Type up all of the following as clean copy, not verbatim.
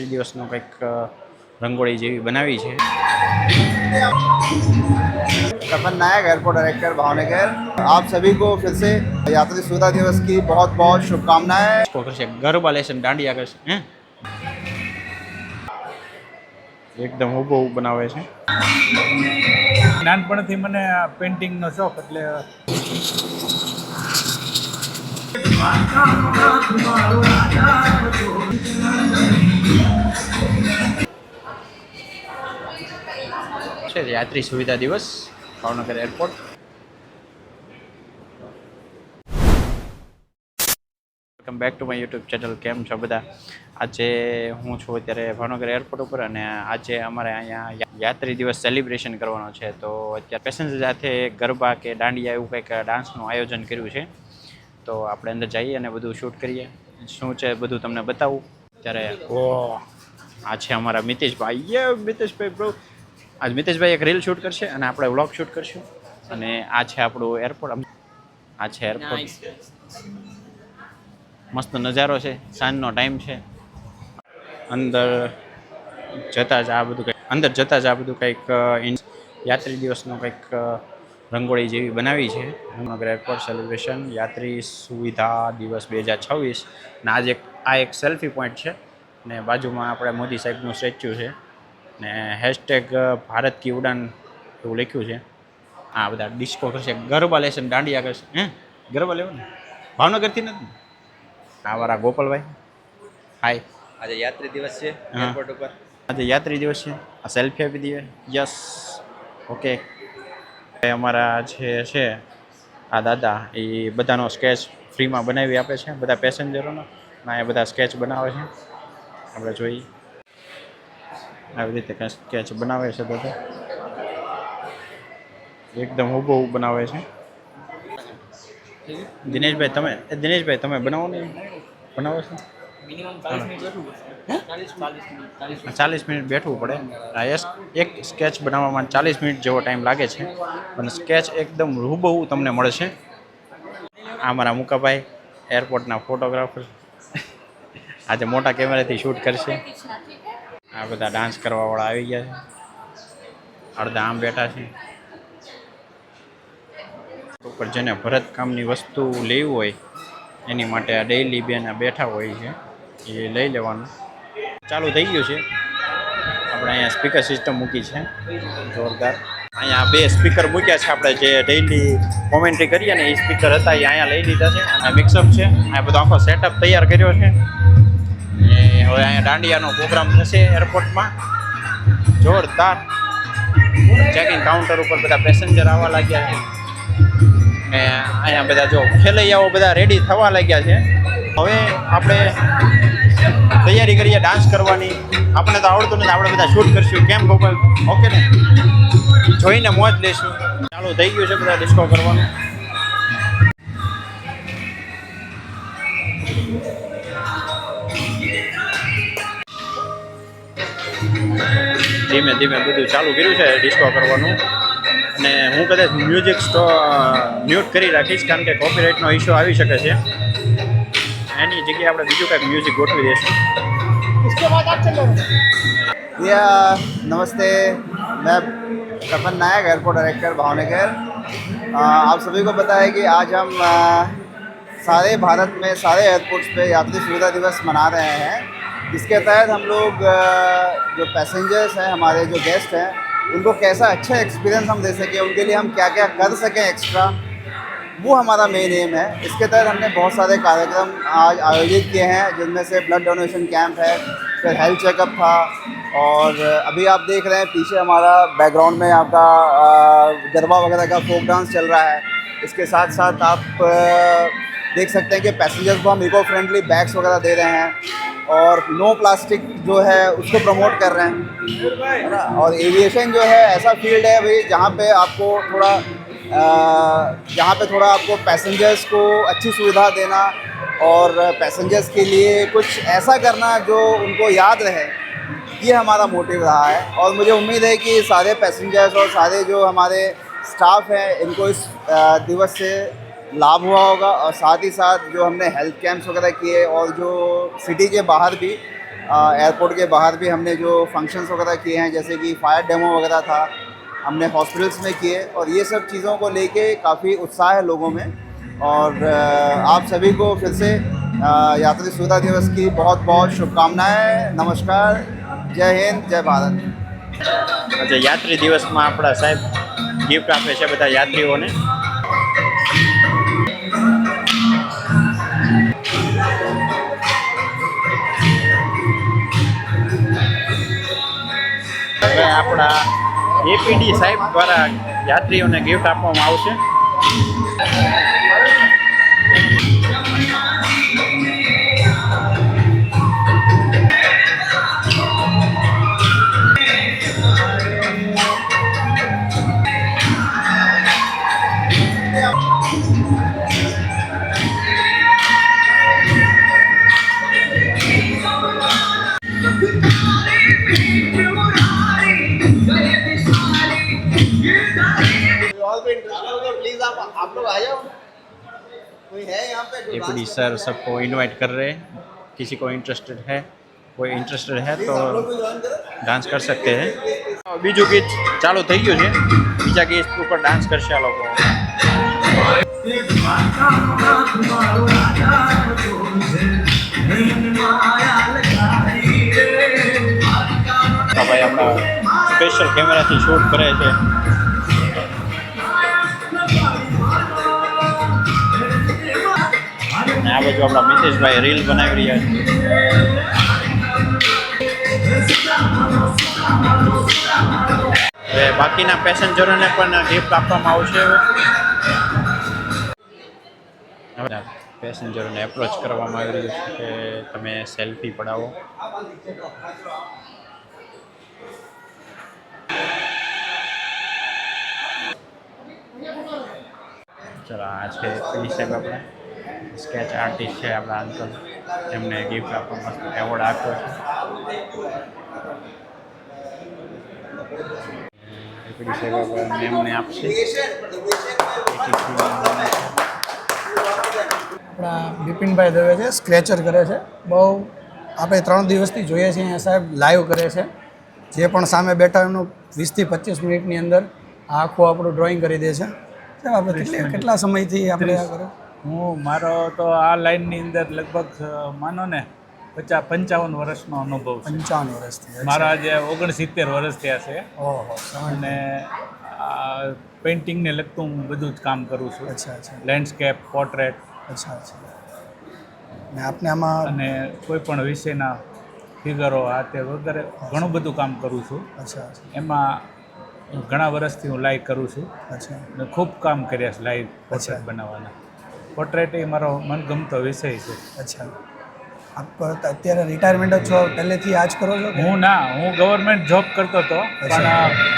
દિવસનો કંઈક રંગોળી જેવી બનાવી છે। तपन नायक एयरपोर्ट डायरेक्टर भावनगर आप सभी को फिर से यात्री सुविधा दिवस की बहुत बहुत शुभकामनाएं। કરશે ગરબા લેશે ને દાંડિયા કરશે હે એકદમ ઊભો બનાવે છે। નાનપણથી મને પેઇન્ટિંગનો શોખ એટલે છે યાત્રી સુવિધા દિવસ Bhavnagar airport. Welcome back to my YouTube channel. કેમ છો બધા? આજે હું છું અત્યારે ભાવનગર એરપોર્ટ ઉપર અને આજે અમારે અહીંયા યાત્રી દિવસ સેલિબ્રેશન કરવાનો છે। તો અત્યારે પેસેન્જર સાથે ગરબા કે દાંડિયા એવું કંઈક ડાન્સનું આયોજન કર્યું છે। તો આપણે અંદર જઈએ અને બધું શૂટ કરીએ, શું છે બધું તમને બતાવું। ત્યારે ઓ આ છે અમારા મિતેશભાઈ। મિતેશભાઈ બ્રો, આજ મિતેશભાઈ એક રીલ શૂટ કરશે અને આપણે વ્લોગ શૂટ કરશું। અને આ છે આપણું એરપોર્ટ, આ છે એરપોર્ટ। મસ્ત નજારો છે, સાંજનો ટાઈમ છે। અંદર જતાં જ આ બધું કંઈક યાત્રી દિવસનો કંઈક રંગોળી જેવી બનાવી છે। ભાવનગર એરપોર્ટ સેલિબ્રેશન યાત્રી સુવિધા દિવસ 2026 ને આજે આ એક સેલ્ફી પોઈન્ટ છે ને બાજુમાં આપણે મોદી સાહેબનું સ્ટેચ્યુ છે ને હેશટેગ ભારત કી ઉડાન એવું લખ્યું છે। આ બધા ડિસ્કો કરશે, ગરબા લેશે ને દાંડિયા કરશે હે ગરબા લેવો ને ભાવનગરથી નથી ને? આ વાળા ગોપાલભાઈ હાય। આજે યાત્રી દિવસ છે એરપોર્ટ ઉપર। આજે યાત્રી દિવસ છે, આ સેલ્ફી આપી દઈએ। Yes okay. અમારા જે છે આ દાદા એ બધાનો સ્કેચ ફ્રીમાં બનાવી આપે છે બધા પેસેન્જરોનો ના એ બધા સ્કેચ બનાવે છે। આપણે જોઈએ આવી રીતે કંઈ સ્કેચ બનાવે છે દાદા, એકદમ ઊભો બનાવે છે। દિનેશભાઈ તમે બનાવો ને બનાવો છો? 40 મિનિટ બેઠવું પડે। આ એક સ્કેચ બનાવવામાં 40 મિનિટ જેવો ટાઈમ લાગે છે અને સ્કેચ એકદમ રૂબહુ તમને મળશે। આ મારા મુકાભાઈ એરપોર્ટના ફોટોગ્રાફર આજે મોટા કેમેરાથી શૂટ કરશે। આ બધા ડાન્સ કરવાવાળા આવી ગયા છે, અડધા આમ બેઠા છે। ઉપર જેને ભરતકામની વસ્તુ લેવી હોય એની માટે આ ડેઈલી બેન બેઠા હોય છે, એ લઈ લેવાનું। ચાલુ થઈ ગયું છે। આપણે અહીંયા સ્પીકર સિસ્ટમ મૂકી છે જોરદાર। અહીંયા 2 સ્પીકર મૂક્યા છે આપણે જે ડેઈલી કોમેન્ટ્રી કરીએ ને એ સ્પીકર હતા એ અહીંયા લઈ લીધા છે અને મિક્સઅપ છે। આ બધો આખો સેટઅપ તૈયાર કર્યો છે। એ હવે અહીંયા દાંડિયાનો પ્રોગ્રામ થશે એરપોર્ટમાં જોરદાર। ચેકિંગ કાઉન્ટર ઉપર બધા પેસેન્જર આવવા લાગ્યા છે ને અહીંયા બધા જો ખેલૈયાઓ બધા રેડી થવા લાગ્યા છે। હવે આપણે તૈયારી કરીએ ડાન્સ કરવાની। આપણે તો આવડતું નથી, આપણે બધા શૂટ કરશું। કેમ ગોપાલ? ઓકે ને? જોઈને મોજ લઈશું। ચાલુ થઈ ગયું છે બધા ડિસ્કો કરવાનું। ધીમે ધીમે બધું ચાલુ કર્યું છે ડિસ્કો કરવાનું અને હું કદાચ મ્યુઝિક મ્યુટ કરી રાખીશ કારણ કે કોપીરાઇટનો ઇશ્યુ આવી શકે છે। એની જગ્યાએ આપણે બીજું કંઈક મ્યુઝિક ગોઠવી દઈશું। नमस्ते, मैं तपन नायक एयरपोर्ट डायरेक्टर भावनगर। आप सभी को पता है कि आज हम सारे भारत में सारे एयरपोर्ट्स पे यात्री सुविधा दिवस मना रहे हैं, जिसके तहत हम लोग जो पैसेंजर्स हैं, हमारे जो गेस्ट हैं, उनको कैसा अच्छा एक्सपीरियंस हम दे सकें, उनके लिए हम क्या क्या कर सकें एक्स्ट्रा, वो हमारा मेन एम है। इसके तहत हमने बहुत सारे कार्यक्रम आज आयोजित किए हैं, जिनमें से ब्लड डोनेशन कैंप है, फिर हेल्थ चेकअप था और अभी आप देख रहे हैं पीछे हमारा बैकग्राउंड में आपका गरबा वगैरह का फोक डांस चल रहा है। इसके साथ साथ आप देख सकते हैं कि पैसेंजर्स को हम इको फ्रेंडली बैग्स वगैरह दे रहे हैं और नो प्लास्टिक जो है उसको प्रमोट कर रहे हैं, है ना। और एविएशन जो है ऐसा फील्ड है भाई जहाँ पे थोड़ा आपको पैसेंजर्स को अच्छी सुविधा देना और पैसेंजर्स के लिए कुछ ऐसा करना जो उनको याद रहे, ये हमारा मोटिव रहा है। और मुझे उम्मीद है कि सारे पैसेंजर्स और सारे जो हमारे स्टाफ हैं इनको इस दिवस से लाभ हुआ होगा। और साथ ही साथ जो हमने हेल्थ कैंप्स वगैरह किए और जो सिटी के बाहर भी एयरपोर्ट के बाहर भी हमने जो फंक्शंस वगैरह किए हैं, जैसे कि फायर डेमो वगैरह था, हमने हॉस्पिटल्स में किए, और ये सब चीज़ों को लेके काफ़ी उत्साह है लोगों में। और आप सभी को फिर से यात्री सुविधा दिवस की बहुत बहुत शुभकामनाएं। नमस्कार, जय हिंद, जय भारत। આજે યાત્રી દિવસમાં આપણા સાહેબ ગિફ્ટ આપે છે બધા યાત્રીઓને. હવે આપણા એપીડી સાહેબ દ્વારા યાત્રીઓને ગિફ્ટ આપવામાં આવશે. आप लोग आ जाओ, कोई है यहाँ पे? एपीडी सर सबको इनवाइट कर रहे हैं. किसी को इंटरेस्टेड है, कोई इंटरेस्टेड है तो डांस कर सकते हैं. બીજું ગીત ચાલુ થઈ ગયું છે. બીજા ગીત ઉપર ડાન્સ કરશે આ લોકો. ભાઈ આપણા સ્પેશિયલ કેમેરાથી શૂટ કરે છે. અને આ બાજુ આપણા મિતેશભાઈ રીલ બનાવી રહ્યા છે. હવે બાકીના પેસેન્જરોને પણ ગિફ્ટ આપવામાં આવશે. હવે પેસેન્જરોને એપ્રોચ કરવામાં આવી રહ્યું છે કે તમે સેલ્ફી પડાવો. ચલો, આ છે પીડી સાહેબ આપણા સ્કેચ આર્ટિસ્ટ છે આપણા અંકલ. એમને ગિફ્ટ આપવા મસ્ત એવોર્ડ આપ્યો છે. પીડી સાહેબ આપણા એમને આપશે. આપણા બિપિનભાઈ દવે છે, સ્ક્રેચર કરે છે. બહુ આપણે 3 દિવસથી જોઈએ છીએ અહીંયા સાહેબ લાઈવ કરે છે. જે પણ સામે બેઠા એમનું 20 થી 25 મિનિટની અંદર આખું આપણું ડ્રોઈંગ કરી દે છે. સાહેબ આપણે કેટલા સમયથી આપણે આ કરો? હું મારો તો આ લાઈનની અંદર લગભગ માનો ને 55 વર્ષનો અનુભવ છે. 55 વર્ષથી મારા આજે 69 વર્ષ થયા છે. ઓહો. અને આ પેઇન્ટિંગને લગતું હું બધું જ કામ કરું છું. અચ્છા અચ્છા લેન્ડસ્કેપ, પોર્ટ્રેટ અચ્છા અચ્છા. ને આપને આમાં અને કોઈ પણ વિષયના ફિગરો આ તે વગેરે ઘણું બધું કામ કરું છું. અચ્છા અચ્છા એમાં ઘણા વર્ષથી હું લાઈવ કરું છું. અચ્છા અને ખૂબ કામ કર્યા છે લાઈવ પોર્ટ્રેટ અચ્છા. બનાવવાના. પોર્ટ્રેટ એ મારો મનગમતો વિષય છે. અચ્છા. આપ અત્યારે રિટાયરમેન્ટ જ છો, પહેલેથી આ જ કરો છો કે? હું ગવર્મેન્ટ જોબ કરતો હતો, પણ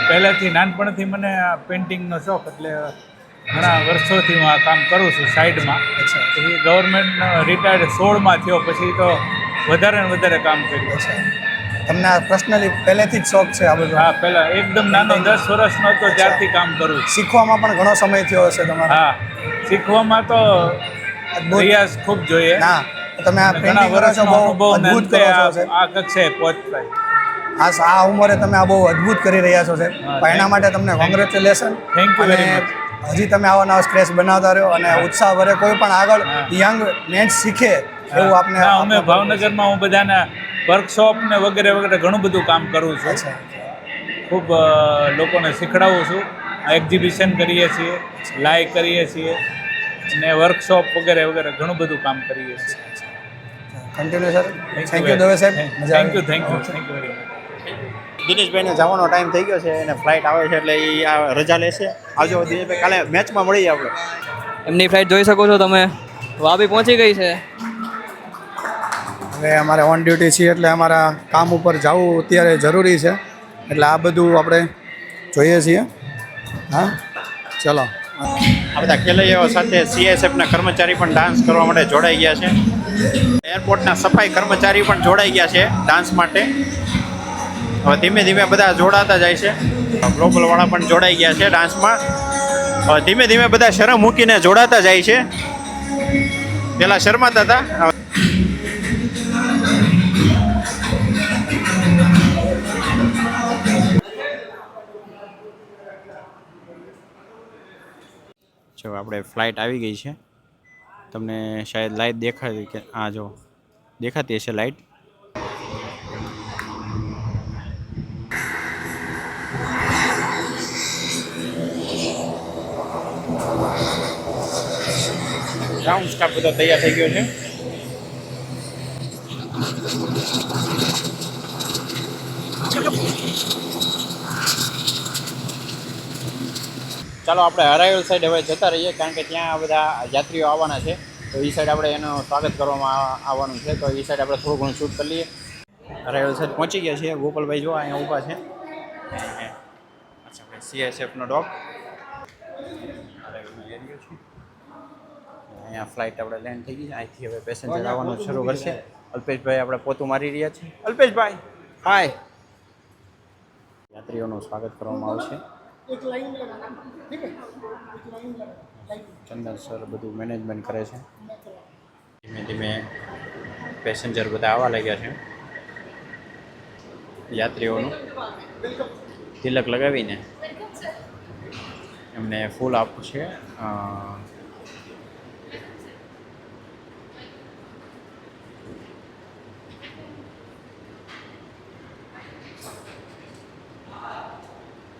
પહેલેથી નાનપણથી મને આ પેઇન્ટિંગનો શોખ, એટલે ઘણા વર્ષોથી હું આ કામ કરું છું સાઈડમાં. અચ્છા પછી ગવર્મેન્ટ રિટાયર્ડ 16માં થયો, પછી તો વધારે ને વધારે કામ કર્યું. અચ્છા. તમને આ પર્સનલી પહેલેથી જ શોખ છે આ બધું? હા, પહેલાં એકદમ નાનો 10 વર્ષનો હતો ત્યારથી કામ કરું છું. શીખવામાં પણ ઘણો સમય થયો હશે તમારે? હા, શીખવામાં તો રિયાઝ ખૂબ જોઈએ. ના, તમે આ ઘણા પેઇન્ટિંગ કરો છો, વર્ષનો બહુ અનુભવ ને અદ્ભુત અંતે કરો છો સાહેબ. આ કક્ષાએ પહોંચતા. આ ઉંમરે તમે આ બહુ અદ્ભુત કરી રહ્યા છો સાહેબ. હા, પણ એના માટે તમને congratulation. Thank you very much. હજી તમે આવા નવા સ્ક્રેચ બનાવતા રહ્યો અને ઉત્સાહ ભરે કોઈ પણ આગળ યંગ નેટ શીખે એવું આપને. ના, અમે ભાવનગરમાં હું બધાના વર્કશોપ ને વગેરે વગેરે ઘણું બધું કામ કરું છું. અચ્છા ખૂબ લોકોને શીખડાવું છું. એક્ઝિબિશન કરીએ છીએ, લાઈવ કરીએ છીએ, અને વર્કશોપ વગેરે વગેરે ઘણું બધું કામ કરીએ છીએ. Continue sir. Thank you Dave સાહેબ. મજા થેન્ક યુ આવી. Very much. દિનેશભાઈને જવાનો ટાઈમ થઈ ગયો છે અને ફ્લાઇટ આવે છે એટલે એ આ રજા લેશે. આવજો દિનેશભાઈ, કાલે મેચમાં મળીએ આપણે. એમની ફ્લાઇટ જોઈ શકો છો તમે. વાપી પહોંચી ગઈ છે. હવે અમારે ઓન ડ્યુટી છીએ એટલે અમારા કામ ઉપર જવું અત્યારે જરૂરી છે, એટલે આ બધું આપણે જોઈએ છીએ. હા, ચલો. આ બધા ખેલૈયાઓ સાથે સીએસએફના કર્મચારી પણ ડાન્સ કરવા માટે જોડાઈ ગયા છે. એરપોર્ટના સફાઈ કર્મચારી પણ જોડાઈ ગયા છે ડાન્સ માટે. હવે ધીમે ધીમે બધા જોડાતા જાય છે. ગ્લોબલવાળા પણ જોડાઈ ગયા છે ડાન્સમાં. હવે ધીમે ધીમે બધા શરમ મૂકીને જોડાતા જાય છે. પહેલાં શરમાતા હતા. જો આપણે ફ્લાઇટ આવી ગઈ છે. તમને શાયદ લાઇટ દેખાય કે આ જો દેખાતી હશે લાઇટ. ગ્રાઉન્ડ સ્ટાફ બધો તૈયાર થઈ ગયો છે. ચાલો આપણે અરાઇવલ સાઈડ હવે જતા રહીએ, કારણ કે ત્યાં બધા યાત્રીઓ આવવાના છે. તો એ સાઈડ આપણે એનું સ્વાગત કરવામાં આવવાનું છે. તો એ સાઈડ આપણે થોડું ઘણું શૂટ કરી લઈએ. અરાઇવલ સાઈડ પહોંચી ગયા છીએ. ગોપાલભાઈ જો અહીંયા ઊભા છે. અચ્છા ભાઈ CSFનો ડોગ. અહીંયા ફ્લાઇટ આપણે લેન્ડ થઈ ગઈ છે. અહીંથી હવે પેસેન્જર આવવાનું શરૂ કરશે. અલ્પેશભાઈ આપણે પોતું મારી રહ્યા છે. અલ્પેશભાઈ હાય. યાત્રીઓનું સ્વાગત કરવામાં આવશે. ચંદન સર બધું મેનેજમેન્ટ કરે છે. ધીમે ધીમે પેસેન્જર બધા આવવા લાગ્યા છે. યાત્રીઓનું તિલક લગાવીને એમને ફૂલ આપવું છે.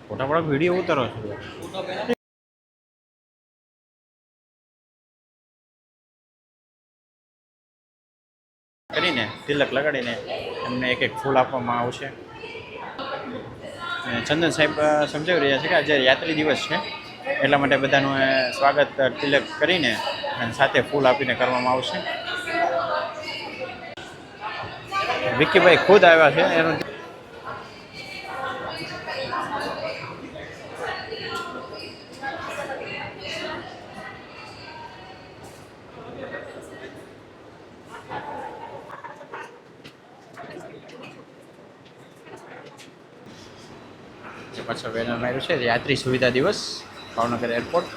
ફોટા ફોટા વિડીયો ઉતારો છો કરીને તિલક લગાડીને એમને એક એક ફૂલ આપવામાં આવશે. ચંદન સાહેબ સમજાવી રહ્યા છે કે આજે યાત્રી દિવસ છે, એટલા માટે બધાનું સ્વાગત તિલક કરીને અને સાથે ફૂલ આપીને કરવામાં આવશે. વિક્કીભાઈ ખુદ આવ્યા છે. એનું પાછળ બેનર માર્યું છે યાત્રી સુવિધા દિવસ ભાવનગર એરપોર્ટ.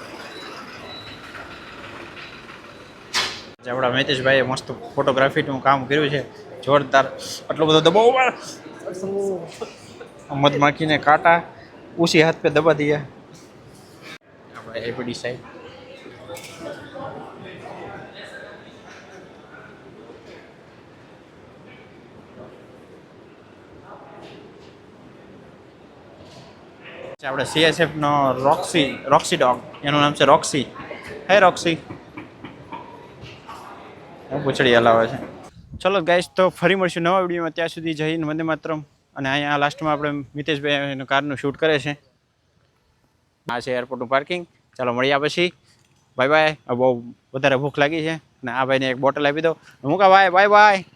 આપણા મિતેશભાઈએ મસ્ત ફોટોગ્રાફીનું કામ કર્યું છે, જોરદાર. આટલો બધો દબાવ મધમાખીને કાંટા ઉસી હાથ पे દબા દિયા. આપણે એપીડી સાઈડ આપણે CSFનો રોક્સી ડોગ, એનું નામ છે રોક્સી. હે રોક્સી, પૂંછડી હલાવે છે. ચલો ગાઈસ, તો ફરી મળશું નવા વિડીયોમાં. ત્યાં સુધી જય હિન્દ, વંદે માતરમ. અને અહીંયા લાસ્ટમાં આપણે મિતેશભાઈ એનું કારનું શૂટ કરે છે. આ છે એરપોર્ટનું પાર્કિંગ. ચાલો મળ્યા પછી. Bye bye. બહુ વધારે ભૂખ લાગી છે અને આ ભાઈને એક બોટલ આપી દો. મૂકા ભાઈ, બાય બાય.